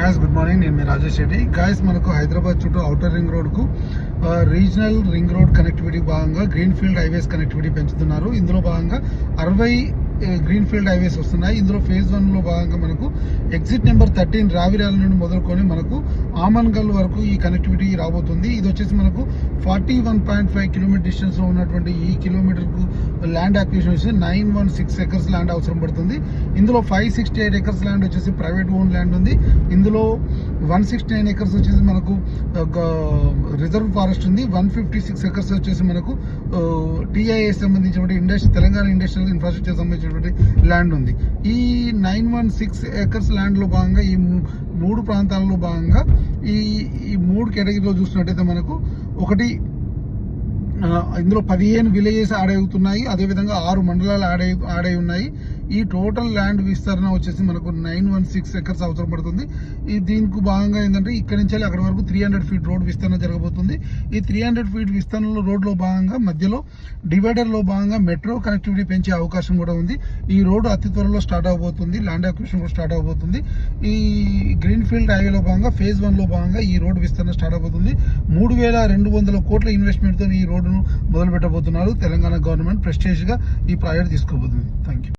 Guys good morning నేను మీ Rajesh Reddy guys మనకు హైదరాబాద్ చుట్టూ ఔటర్ రింగ్ రోడ్ కు రీజనల్ రింగ్ రోడ్ కనెక్టివిటీ భాగంగా గ్రీన్ ఫీల్డ్ హైవేస్ కనెక్టివిటీ పెంచుతున్నారు. ఇందులో భాగంగా 60 గ్రీన్ ఫీల్డ్ హైవేస్ వస్తున్నాయి. ఇందులో ఫేజ్ 1 లో భాగంగా మనకు ఎగ్జిట్ నెంబర్ 13 రావిరాల నుండి మొదలుకొని మనకు ఆమన్గల్ వరకు ఈ కనెక్టివిటీ రాబోతుంది. ఇది వచ్చేసి మనకు 41.5 కిలోమీటర్ డిస్టెన్స్ లో ఉన్నటువంటి ఈ కిలోమీటర్ కు ల్యాండ్ అక్విజిషన్ వచ్చి 916 ఎకర్స్ ల్యాండ్ అవసరం పడుతుంది. ఇందులో 568 ఎకర్స్ ల్యాండ్ వచ్చేసి ప్రైవేట్ ఓన్ ల్యాండ్ ఉంది. ఇందులో 169 ఎకర్స్ వచ్చేసి మనకు రిజర్వ్ ఫారెస్ట్ ఉంది. 156 ఎకర్స్ వచ్చేసి మనకు టీఐఏ సంబంధించిన తెలంగాణ ఇండస్ట్రియల్ ఇన్ఫ్రాస్ట్రక్చర్ సంబంధించిన ల్యాండ్ ఉంది. ఈ 916 ఎకర్స్ ల్యాండ్ లో భాగంగా ఈ 3 ప్రాంతాలలో భాగంగా ఈ 3 కేటగిరీలో చూసినట్టయితే మనకు ఒకటి ఇందులో 15 విలేజెస్ యాడ్ అవుతున్నాయి. అదేవిధంగా 6 మండలాలు యాడ్ అయి ఉన్నాయి. ఈ టోటల్ ల్యాండ్ విస్తరణ వచ్చేసి మనకు 916 ఎకర్స్ అవసరం పడుతుంది. దీనికి భాగంగా ఏంటంటే ఇక్కడ నుంచి అక్కడ వరకు 300 ఫీట్ రోడ్ విస్తరణ జరగబోతుంది. ఈ 300 ఫీట్ విస్తరణలో రోడ్లో భాగంగా మధ్యలో డివైడర్లో భాగంగా మెట్రో కనెక్టివిటీ పెంచే అవకాశం కూడా ఉంది. ఈ రోడ్డు అతి త్వరలో స్టార్ట్ అవబోతుంది. ల్యాండ్ అక్విజిషన్ కూడా స్టార్ట్ అవబోతుంది. ఈ గ్రీన్ ఫీల్డ్ హైవేలో భాగంగా ఫేజ్ 1 లో భాగంగా ఈ రోడ్డు విస్తరణ స్టార్ట్ అవబోతుంది. 3200 కోట్ల ఇన్వెస్ట్మెంట్తో ఈ రోడ్డును మొదలు పెట్టబోతున్నారు. తెలంగాణ గవర్నమెంట్ ప్రెస్టేజ్ గా ఈ ప్రాజెక్ట్ తీసుకోబోతుంది. Thank you.